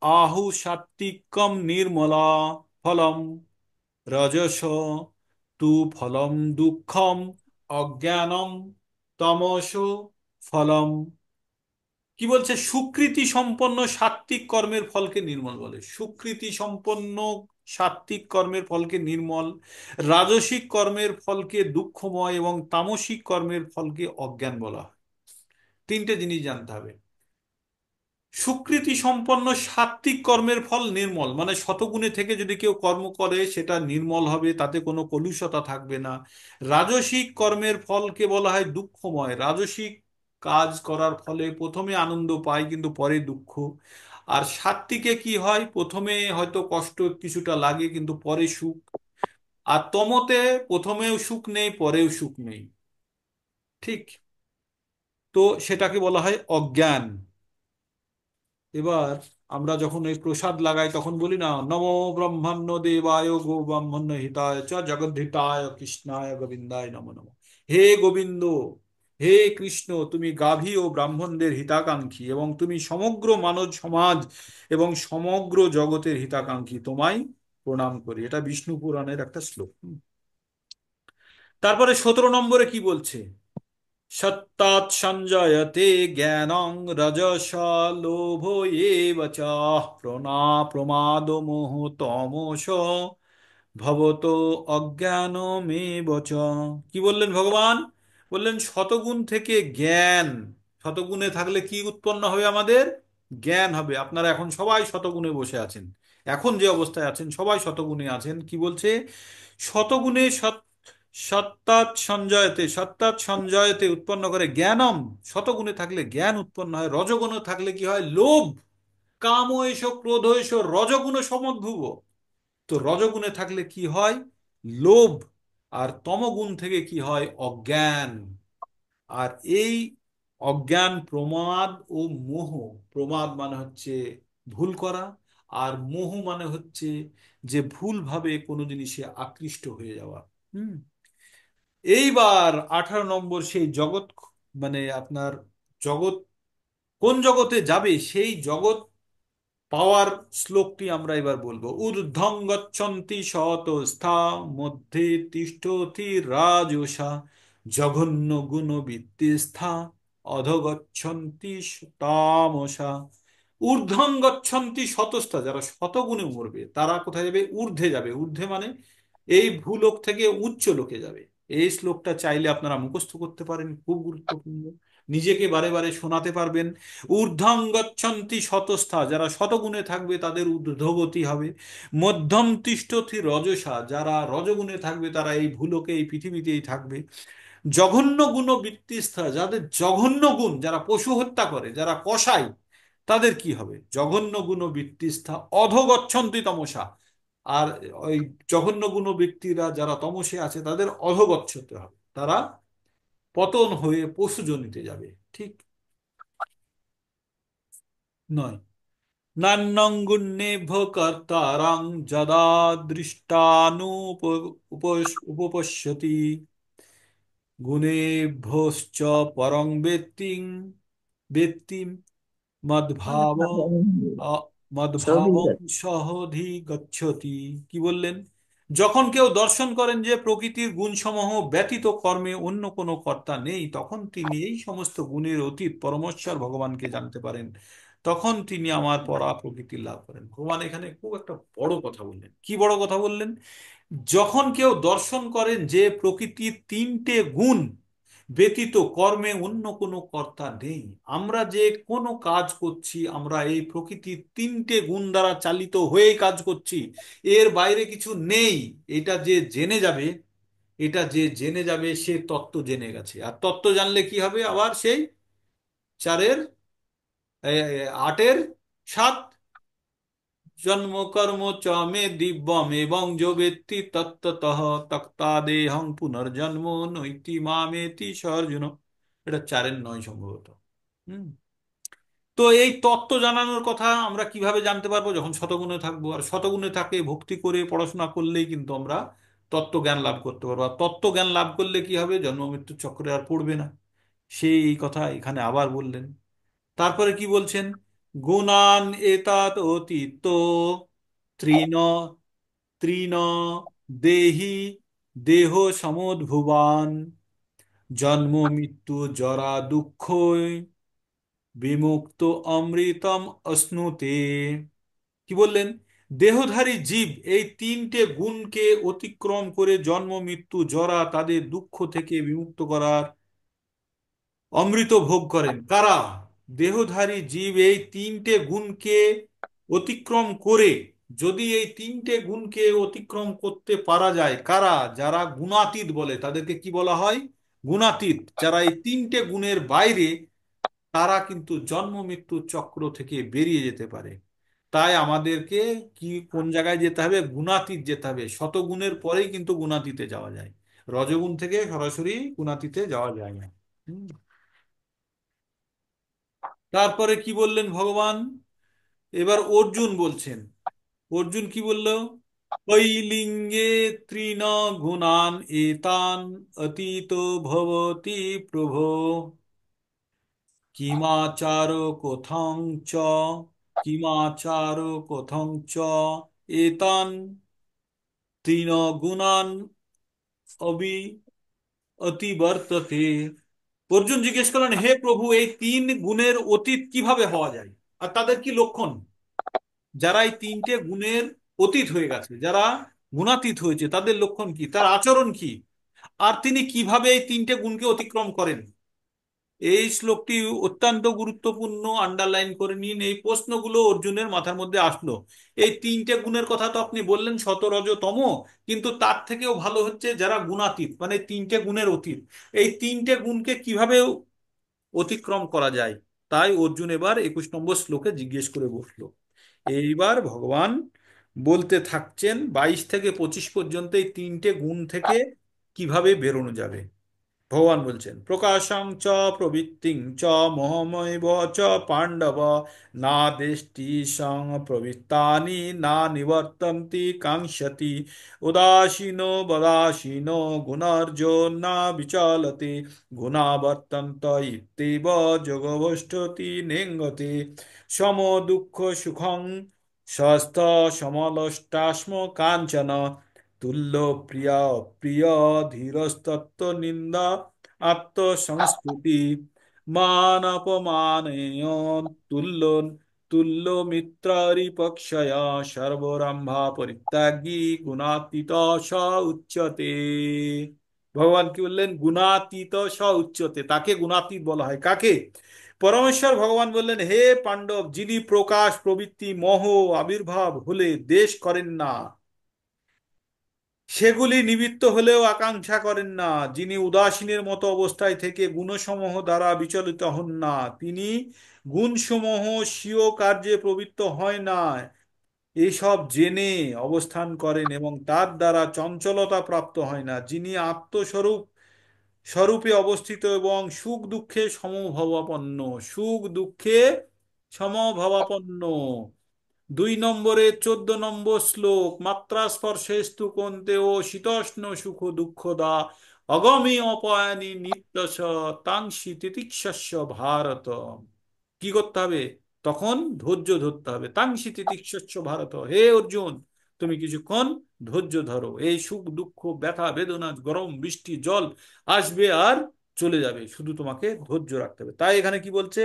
A: আহু সাত্বিকম নির্মলা ফলম রজস তু ফলম দুঃখম অজ্ঞানম তমস ফলম। কি বলছে? সুকৃতি সম্পন্ন সাত্বিক কর্মের ফলকে নির্মল বলে। সুকৃতি সম্পন্ন সাত্বিক কর্মের ফলকে নির্মল, রাজসিক কর্মের ফলকে দুঃখময় এবং তামসিক কর্মের ফলকে অজ্ঞান বলা হয়। তিনটে জিনিস জানতে হবে। সুকৃতি সম্পন্ন সাত্বিক কর্মের ফল নির্মল, মানে শতগুণে থেকে যদি কেউ কর্ম করে সেটা নির্মল হবে, তাতে কোনো কলুষতা থাকবে না। রাজসিক কর্মের ফলকে বলা হয় দুঃখময়। রাজসিক কাজ করার ফলে প্রথমে আনন্দ পায় কিন্তু পরে দুঃখ। আর সাত্বিকে কি হয়? প্রথমে হয়তো কষ্ট কিছুটা লাগে কিন্তু পরে সুখ। আর তমতে প্রথমেও সুখ নেই, পরেও সুখ নেই। ঠিক। তো সেটাকে বলা হয় অজ্ঞান। এবার আমরা যখন এই প্রসাদ লাগাই তখন বলি না, নমো ব্রহ্মণ্য দেবায় গো ব্রাহ্মণ্য হিতায় চ জগদ্ধিতায় কৃষ্ণায় গোবিন্দায় নমো নমঃ। হে গোবিন্দ, হে কৃষ্ণ, তুমি গাভী ও ব্রাহ্মণদের হিতাকাঙ্ক্ষী এবং তুমি সমগ্র মানব সমাজ এবং সমগ্র জগতের হিতাকাঙ্ক্ষী, তোমায় প্রণাম করি। এটা বিষ্ণু পুরাণের একটা শ্লোক। তারপরে 17 নম্বরে কি বলছে? সত্তাৎ সঞ্জয়তে জ্ঞানং রজসা লোভ এব চ প্রমাদ মোহ তমস ভবত অজ্ঞানমেব চ। কি বললেন ভগবান? বললেন শতগুণ থেকে জ্ঞান। শতগুণে থাকলে কি উৎপন্ন হবে? আমাদের জ্ঞান হবে। আপনারা এখন সবাই শতগুণে বসে আছেন, এখন যে অবস্থায় আছেন সবাই শতগুণে আছেন। কি বলছে? শতগুণে সত্তাৎ সঞ্জয়তে উৎপন্ন করে জ্ঞানম। শতগুণে থাকলে জ্ঞান উৎপন্ন হয়। রজগুণে থাকলে কি হয়? লোভ, কাম এষ ক্রোধ এষ রজগুণ সমদ্ভুব। তো রজগুণে থাকলে কি হয়? লোভ। আর তমগুণ থেকে কি হয়? অজ্ঞান। আর এই অজ্ঞান, প্রমাদ ও মোহ। প্রমাদ মানে হচ্ছে ভুল করা, আর মোহ মানে হচ্ছে যে ভুলভাবে কোনো জিনিসে আকৃষ্ট হয়ে যাওয়া। হুম। এইবার 18 নম্বর সেই জগৎ, মানে আপনার জগৎ কোন জগতে যাবে সেই জগৎ পাওয়ার শ্লোকটি আমরা এবার বলবো। ঊর্ধ্বং গচ্ছন্তি শতস্থা মধ্যে তিষ্ঠতি রাজসা জঘন্য গুণ বিত্তিস্থা অধগচ্ছন্তি তামসা। ঊর্ধ্বং গচ্ছন্তি শতস্থা, যারা শতগুণে মরবে তারা কোথায় যাবে? ঊর্ধ্বে যাবে। ঊর্ধ্বে মানে এই ভূলোক থেকে উচ্চ লোকে যাবে। এই শ্লোকটা চাইলে আপনারা মুখস্থ করতে পারেন, খুব গুরুত্বপূর্ণ। নিজেকে বারে বারে শোনাতে পারবেন। ঊর্ধ্বং গচ্ছন্তি শতস্থা, যারা শতগুণে থাকবে তাদের ঊর্ধ্বগতি হবে। মধ্যম তিষ্ঠতি রজসা, যারা রজগুণে থাকবে তারা এই ভূলোকে, এই পৃথিবীতেই থাকবে। জঘন্য গুণ বৃত্তিস্থা, যাদের জঘন্য গুণ, যারা পশু হত্যা করে, যারা কসাই, তাদের কি হবে? জঘন্য গুণ বৃত্তিস্থা অধগচ্ছন্তি তমসা। আর ওই জঘন্য গুণ ব্যক্তিরা যারা তমসে আছে তাদের অধগচ্ছতে হবে, তারা পতন হয়ে পশুজনিতে যাবে। ঠিক নয়? নান্যং গুণ্যেভ্য কর্তারং যদা দৃষ্টানুপ উপপশ্যতি গুণেভ্যশ্চ পরং বেত্তি বেত্তি মদ্ভাবং মদ্ভাবং
E: সবিগত
A: সহধিগচ্ছতি। কি বললেন? যখন কেউ দর্শন করেন যে প্রকৃতির গুণসমূহ ব্যতীত কর্মে অন্য কোনো কর্তা নেই, তখন তিনি এই সমস্ত গুণের অতীত পরমেশ্বর ভগবানকে জানতে পারেন। তখন তিনি আমার পরা প্রকৃতি লাভ করেন। ভগবান এখানে খুব একটা বড় কথা বললেন। কি বড় কথা বললেন? যখন কেউ দর্শন করেন যে প্রকৃতির তিনটে গুণ ব্যতীত কর্মে অন্য কোনো কর্তা নেই, আমরা যে কোনো কাজ করছি আমরা এই প্রকৃতির তিনটে গুণ দ্বারা চালিত হয়ে কাজ করছি, এর বাইরে কিছু নেই। এটা যে জেনে যাবে, এটা যে জেনে যাবে সে তত্ত্ব জেনে গেছে। আর তত্ত্ব জানলে কি হবে? আবার সেই চারের এ, আটের সাত, জন্ম কর্ম চ মে দিব্যম এবং যো বেত্তি তত্ত্বতঃ তক্তাদেহং পুনর্জন্ম নৈতি মামেতি সর্জুন। এটা চারের নয় সম্ভবত। হুম। তো এই তত্ত্ব জানানোর কথা আমরা কিভাবে জানতে পারবো? যখন শতগুণে থাকবো। আর শতগুণে থাকে ভক্তি করে পড়াশোনা করলেই কিন্তু আমরা তত্ত্ব জ্ঞান লাভ করতে পারবো। আর তত্ত্ব জ্ঞান লাভ করলে কি হবে? জন্ম মৃত্যু চক্রে আর পড়বে না। সেই এই কথা এখানে আবার বললেন। তারপরে কি বলছেন? গুণান এতাত অতীত তৃণ তৃণ দেহি দেহ সমুদ্ভুবান জন্ম মৃত্যু জরা দুঃখ বিমুক্ত অমৃতম অশ্নুতে। কি বললেন? দেহধারী জীব এই তিনটে গুণকে অতিক্রম করে জন্ম মৃত্যু জরা তাদের দুঃখ থেকে বিমুক্ত করার অমৃত ভোগ করেন। কারা? দেহধারী জীব এই তিনটে গুণকে অতিক্রম করে, যদি এই তিনটে গুণকে অতিক্রম করতে পারা যায়, কারা? যারা গুণাতীত বলে তাদেরকে কি বলা হয়? গুণাতীত। যারা এই তিনটে গুণের বাইরে, তারা কিন্তু জন্ম মৃত্যু চক্র থেকে বেরিয়ে যেতে পারে। তাই আমাদেরকে কি কোন জায়গায় যেতে হবে? গুণাতীত যেতে হবে। শতগুণের পরেই কিন্তু গুণাতীতে যাওয়া যায়। রজগুণ থেকে সরাসরি গুণাতীতে যাওয়া যায় না। হুম। তারপরে কি বললেন ভগবান? এবার অর্জুন বলছেন। অর্জুন কি বলল? কৈলিঙ্গে তৃণ গুণান এতান অতীত ভবতি প্রভো কিমাচার কোথং চ কিমাচার কোথং চ এতান তৃণ গুণান অবি অতিবর্ততে। অর্জুন জিজ্ঞেস করলেন, হে প্রভু, এই তিন গুণের অতীত কিভাবে হওয়া যায়? আর তাদের কি লক্ষণ? যারা এই তিনটে গুণের অতীত হয়ে গেছে, যারা গুণাতীত হয়েছে, তাদের লক্ষণ কি? তার আচরণ কি? আর তিনি কিভাবে এই তিনটে গুণকে অতিক্রম করেন? এই শ্লোকটি অত্যন্ত গুরুত্বপূর্ণ, আন্ডারলাইন করে নিন। এই প্রশ্নগুলো অর্জুনের মাথার মধ্যে আসলো। এই তিনটে গুণের কথা তো আপনি বললেন সত রজ তম, কিন্তু তার থেকেও ভালো হচ্ছে যারা গুণাতীত, মানে তিনটে গুণের অতীত। এই তিনটে গুণকে কিভাবে অতিক্রম করা যায়? তাই অর্জুন এবার 21 নম্বর শ্লোকে জিজ্ঞেস করে বসলো। এইবার ভগবান বলতে থাকছেন 22 থেকে 25 পর্যন্ত এই তিনটে গুণ থেকে কিভাবে বেরোনো যাবে। ভগবান বলছেন, প্রকাশং চ প্রবৃত্তিং চ মোহমৈব চ পাণ্ডব না দেষ্টি সং প্রবৃত্তানি না নিবর্তন্তি কাঙ্ক্ষতি উদাসীনো বদাসীনো গুণার্জো না বিচলতি গুণাবর্তন্ত ইত্যেব যোগবষ্ঠতি নেঙ্গতি সম দুঃখ সুখং স্বস্থ সমলষ্টাস্ম কাঞ্চন তুল্য প্রিয় প্রিয় ধীরস্তত্ত্ব নিন্দা আত্মসংস্তুতি মান অপমানেয় তুল্য তুল্য মিত্রারিপক্ষয় সর্বরম্ভা পরিত্যাগী গুণাতীত স উচ্যতে। ভগবান কি বললেন? গুণাতীত স উচ্যতে। তাকে গুণাতীত বলা হয়। কাকে? পরমেশ্বর ভগবান বললেন, হে পাণ্ডব, যিনি প্রকাশ প্রবৃত্তি মোহ আবির্ভাব হলে দেশ করেন না, সেগুলি নিবৃত্ত হলেও আকাঙ্ক্ষা করেন না, যিনি উদাসীনের মতো অবস্থায় থেকে গুণসমূহ দ্বারা বিচলিত হন না, তিনি গুণসমূহ স্বীয় কার্যে প্রবৃত্ত হয় না, এসব জেনে অবস্থান করেন এবং তার দ্বারা চঞ্চলতা প্রাপ্ত হয় না, যিনি আত্মস্বরূপ স্বরূপে অবস্থিত এবং সুখ দুঃখে সমভাবাপন্ন। সুখ দুঃখে সমভাবাপন্ন। 2 নম্বরে 14 নম্বর শ্লোক, মাত্রা স্পর্শেস্তু কন্তেও শীতষ্ণ সুখ দুঃখদা অগমী অপয়ানি নিত্যস তাংসি তিতিক্ষস্য ভারত। কি করতে হবে? তখন ধৈর্য ধরতে হবে। তাংসি তিতিক্ষস্য ভারত, হে অর্জুন, তুমি কিছুক্ষণ ধৈর্য ধরো। এই সুখ দুঃখ ব্যথা বেদনা গরম বৃষ্টি জল আসবে আর চলে যাবে, শুধু তোমাকে ধৈর্য রাখতে হবে। তাই এখানে কি বলছে?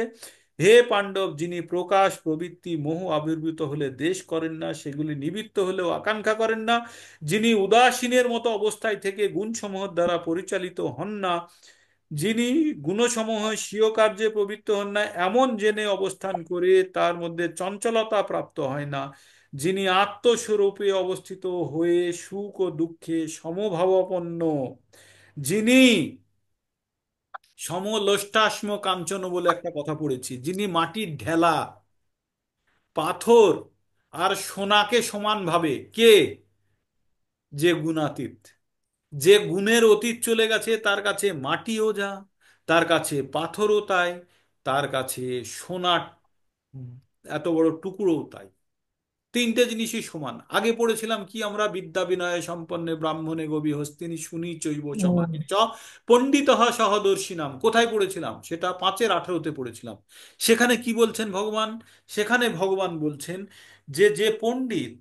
A: হে পাণ্ডব, যিনি প্রকাশ প্রবৃত্তি মোহ আবির্ভূত হলে দেশ করেন না, সেগুলি নিবৃত্ত হলেও আকাঙ্ক্ষা করেন না, যিনি উদাসীনের মতো অবস্থায় থেকে গুণসমূহের দ্বারা পরিচালিত হন না, যিনি গুণসমূহ স্বীয় কার্যে প্রবৃত্ত হন না, এমন জেনে অবস্থান করে তার মধ্যে চঞ্চলতা প্রাপ্ত হয় না, যিনি আত্মস্বরূপে অবস্থিত হয়ে সুখ ও দুঃখে সমভাবাপন্ন, যিনি সমলোষ্টাশ্ম কাঞ্চন বলে একটা কথা পড়েছি, যিনি মাটির ঢেলা, পাথর আর সোনাকে সমান ভাবে, কে? যে গুণাতীত, যে গুণের অতীত চলে গেছে, তার কাছে মাটিও যা, তার কাছে পাথরও তাই, তার কাছে সোনার এত বড় টুকরোও তাই। তিনটে জিনিসই সমান। আগে পড়েছিলাম কি আমরা? বিদ্যা বিনয় সম্পন্নে ব্রাহ্মণে গবি হস্তিনী শুনি চৈব সমানে চ পণ্ডিত সহদর্শী নাম। কোথায় পড়েছিলাম? সেটা 5-18 পড়েছিলাম। সেখানে কি বলছেন ভগবান? সেখানে ভগবান বলছেন যে যে পণ্ডিত,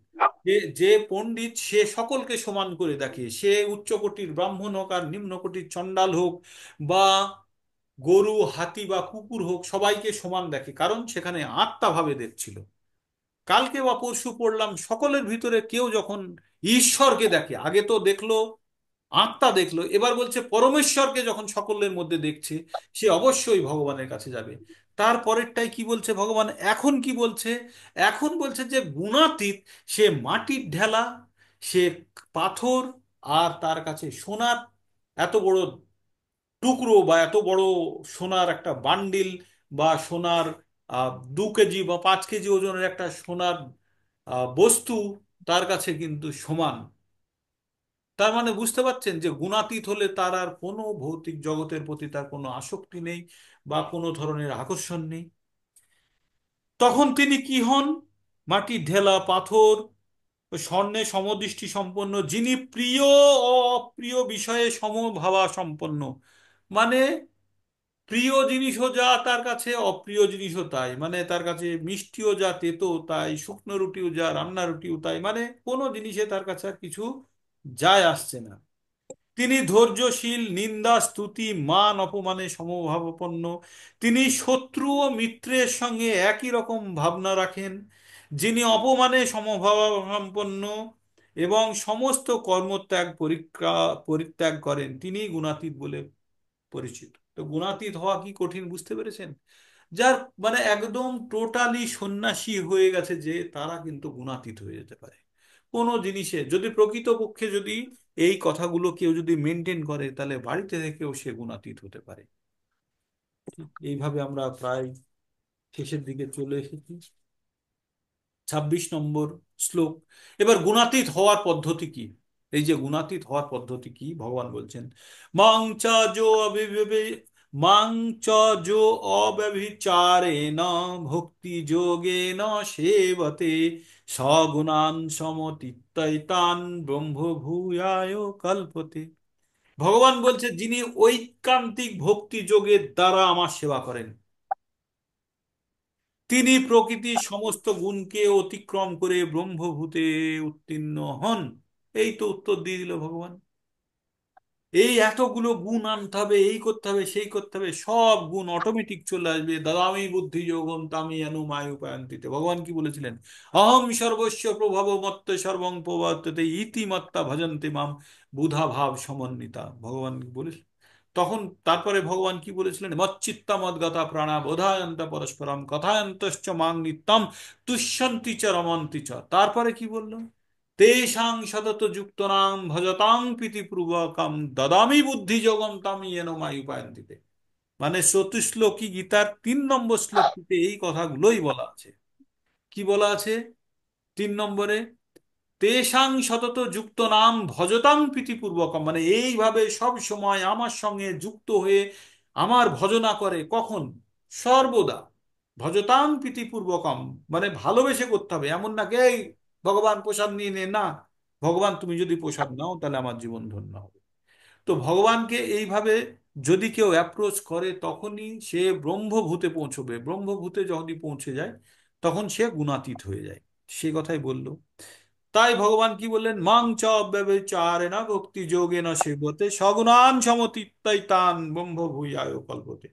A: যে যে পণ্ডিত সে সকলকে সমান করে দেখে, সে উচ্চকোটির ব্রাহ্মণ হোক আর নিম্নকোটির চণ্ডাল হোক, বা গরু হাতি বা কুকুর হোক, সবাইকে সমান দেখে, কারণ সেখানে আত্মা ভাবে দেখছিল। কালকে বা পরশু পড়লাম সকলের ভিতরে কেউ যখন ঈশ্বরকে দেখে, আগে তো দেখলো আত্মা, দেখলো, এবার বলছে পরমেশ্বরকে যখন সকলের মধ্যে দেখছে, সে অবশ্যই ভগবানের কাছে যাবে। তারপরেরটাই কি বলছে ভগবান? এখন কি বলছে? এখন বলছে যে গুণাতীত, সে মাটির ঢেলা, সে পাথর, আর তার কাছে সোনার এত বড় টুকরো, বা এত বড় সোনার একটা বান্ডিল, বা সোনার 2 কেজি বা 5 কেজি ওজনের একটা সোনার বস্তু তার কাছে কিন্তু সমান। তার মানে বুঝতে পারছেন যে গুণাতীত হলে তার আর কোনো ভৌতিক জগতের প্রতি তার কোনো আসক্তি নেই, বা কোনো ধরনের আকর্ষণ নেই। তখন তিনি কি হন? মাটির ঢেলা পাথর, স্বর্ণে সমদৃষ্টি সম্পন্ন, যিনি প্রিয় ও অপ্রিয় বিষয়ে সমভাবা সম্পন্ন। মানে প্রিয় জিনিসও যা তার কাছে, অপ্রিয় জিনিসও তাই। মানে তার কাছে মিষ্টিও যা তেতো তাই, শুকনো রুটিও যা রান্না রুটিও তাই। মানে কোনো জিনিসে তার কাছে আর কিছু যায় আসছে না। তিনি ধৈর্যশীল, নিন্দা স্তুতি মান অপমানে সমভাবাপন্ন। তিনি শত্রু ও মিত্রের সঙ্গে একই রকম ভাবনা রাখেন। যিনি অপমানে সমভাবাপন্ন এবং সমস্ত কর্মত্যাগ পরিত্যাগ করেন, তিনি গুণাতীত বলে পরিচিত। তো গুণাতীত হওয়া কি কঠিন, বুঝতে পেরেছেন? যার মানে একদম টোটালি সন্ন্যাসী হয়ে গেছে, যে তারা কিন্তু গুণাতীত হয়ে যেতে পারে কোনো জিনিসে, যদি প্রকৃতপক্ষে যদি এই কথাগুলো কেউ যদি মেনটেন করে, তাহলে বাড়িতে থেকেও সে গুণাতীত হতে পারে। এইভাবে আমরা প্রায় শেষের দিকে চলে এসেছি। 26 নম্বর শ্লোক। এবার গুণাতীত হওয়ার পদ্ধতি কি? এই যে গুণাতীত হওয়ার পদ্ধতি কি ভগবান বলছেন, মাং চ যো অবিবে মাং চ যো অব্যভিচারেণ ভক্তি যোগেন সেবতে সগুণান সমতিত্যৈতান ব্রহ্ম ভূয়ায় কল্পতে। ভগবান বলছে যিনি ঐকান্তিক ভক্তি যোগের দ্বারা আমার সেবা করেন, তিনি প্রকৃতির সমস্ত গুণকে অতিক্রম করে ব্রহ্মভূতে উত্তীর্ণ হন। এই তো উত্তর দিয়ে দিল ভগবান। এই এতগুলো গুণ আনতে হবে, এই করতে হবে, সেই করতে হবে, সব গুণ অটোমেটিক চলে আসবে। দাদামি বুদ্ধি যোগম তামি আনু মায়ুপায়ন্তিতে। ভগবান কি বলেছিলেন? অহম সর্বস্ব প্রভাব মত্ত সর্বং প্রবর্ততে ইতিমত্তা ভজন্তে মাম বুধা ভাব সমন্বিতা। ভগবান কি বলেছিলেন? তখন তারপরে ভগবান কি বলেছিলেন? মচ্চিত্তা মদ্গতা প্রাণা বোধায়ন্ত পরস্পরম কথায়ন্তশ্চ মাং নিত্যম তুষ্যন্তি চ রমন্তি চ। তারপরে কি বললো? তেষাং সতত যুক্তনাং ভজতাং প্রীতিপূর্বকম দদামি বুদ্ধি যোগম তাম ইয়েন মায়ুপায়ন্তিতে। মানে চতুশ্লোকী গীতার 3 নম্বর শ্লোকটিতে এই কথাগুলোই বলা আছে। কি বলা আছে 3 নম্বরে? তেষাং সতত যুক্ত নাম ভজতাং প্রীতিপূর্বকম, মানে এইভাবে সব সময় আমার সঙ্গে যুক্ত হয়ে আমার ভজনা করে। কখন? সর্বদা। ভজতাং প্রীতিপূর্বকম মানে ভালোবেসে করতে হবে, এমন না এই ভগবান প্রসাদ নিয়ে নে, না। ভগবান তুমি যদি প্রসাদ নাও তাহলে আমার জীবন ধন্য হবে। তো ভগবানকে এইভাবে যদি কেউ অ্যাপ্রোচ করে তখনই সে ব্রহ্মভূতে পৌঁছবে, ব্রহ্মভূতে যখনই পৌঁছে যায় তখন সে গুণাতীত হয়ে যায়। সে কথাই বললো। তাই ভগবান কি বললেন, মাং চ ব্যভিচারেণ ভক্তি যোগেন সেবতে সগুণান সমতীতান ব্রহ্ম ভূয়ায় কল্পতে।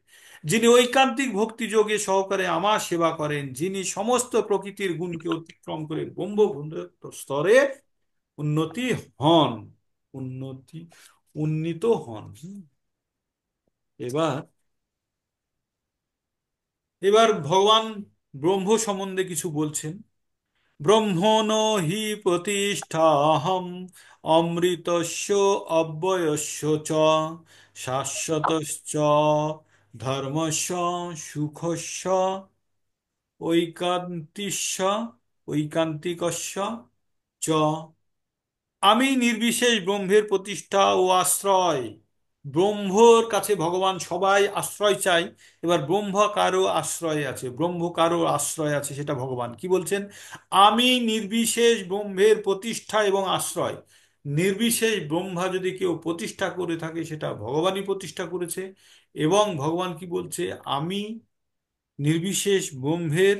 A: যিনি ঐকান্তিক ভক্তি যোগে সহকারে আমার সেবা করেন, যিনি সমস্ত প্রকৃতির গুণকে অতিক্রম করে ব্রহ্ম স্তরে উন্নতি হন, উন্নতি উন্নীত হন। এবার এবার ভগবান ব্রহ্ম সম্বন্ধে কিছু বলছেন। ব্রহ্মণ হি প্রতিষ্ঠাহম অমৃতস্য অব্যয়স্য চ শাশ্বতশ্চ ধর্মস্য সুখস্য ঐকান্তিস্য ঐকান্তিকস্য চ। আমি নির্বিশেষ ব্রহ্মের প্রতিষ্ঠা ও আশ্রয়। ব্রহ্মর কাছে ভগবান সবাই আশ্রয় চাই। এবার ব্রহ্ম কারো আশ্রয় আছে, ব্রহ্ম কারো আশ্রয় আছে, সেটা ভগবান কি বলছেন, আমি নির্বিশেষ ব্রহ্মের প্রতিষ্ঠা এবং আশ্রয়। নির্বিশেষ ব্রহ্মা যদি কেউ প্রতিষ্ঠা করে থাকে সেটা ভগবানই প্রতিষ্ঠা করেছে। এবং ভগবান কি বলছে, আমি নির্বিশেষ ব্রহ্মের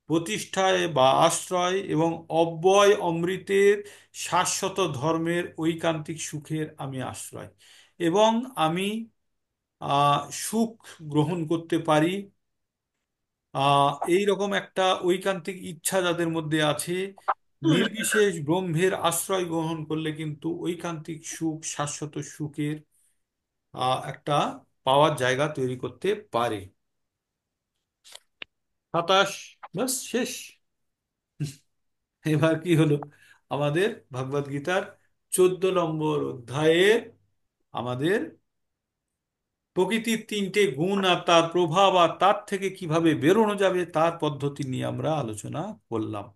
A: প্রতিষ্ঠায় বা আশ্রয় এবং অব্যয় অমৃতের শাশ্বত ধর্মের ঐকান্তিক সুখের আমি আশ্রয়। এবং আমি সুখ গ্রহণ করতে পারি। এই রকম একটা ঐকান্তিক ইচ্ছা যাদের মধ্যে আছে, নির্বিশেষ ব্রহ্মের আশ্রয় গ্রহণ করলে কিন্তু ঐকান্তিক সুখ, শাশ্বত সুখের একটা পাওয়ার জায়গা তৈরি করতে পারে। 27, ব্যাস শেষ। এবার কি হলো, আমাদের ভগবদ গীতার 14 নম্বর অধ্যায়ে আমাদের প্রকৃতির 3টে গুণ আর তার প্রভাব আর তার থেকে কিভাবে বেরোনো যাবে তার পদ্ধতি নিয়ে আমরা আলোচনা করলাম।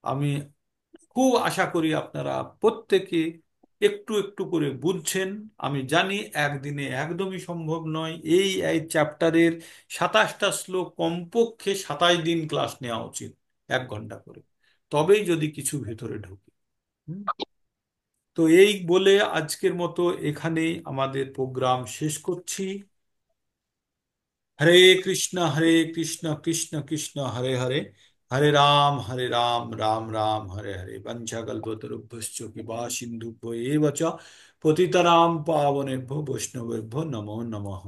A: আমি খুব আশা করি আপনারা প্রত্যেকে একটু একটু করে বুঝছেন। আমি জানি একদিনে একদমই সম্ভব নয়। এই চ্যাপ্টারের 27টা শ্লোক কমপক্ষে 27 দিন ক্লাস নেওয়া উচিত, 1 ঘন্টা করে, তবেই যদি কিছু ভেতরে ঢোকে। হুম? তো এই বলে আজকের মতো এখানেই আমাদের প্রোগ্রাম শেষ করছি। হরে কৃষ্ণ কৃষ্ণ কৃষ্ণ হরে হরে, হরে রাম রাম রাম হরে হরে। বঞ্শাকল্পতরুভ্যশ্চ কৃপা সিন্ধুভ্য এব চ পতিতানাং পাবনেভ্যো বৈষ্ণবেভ্যো নমো নমঃ।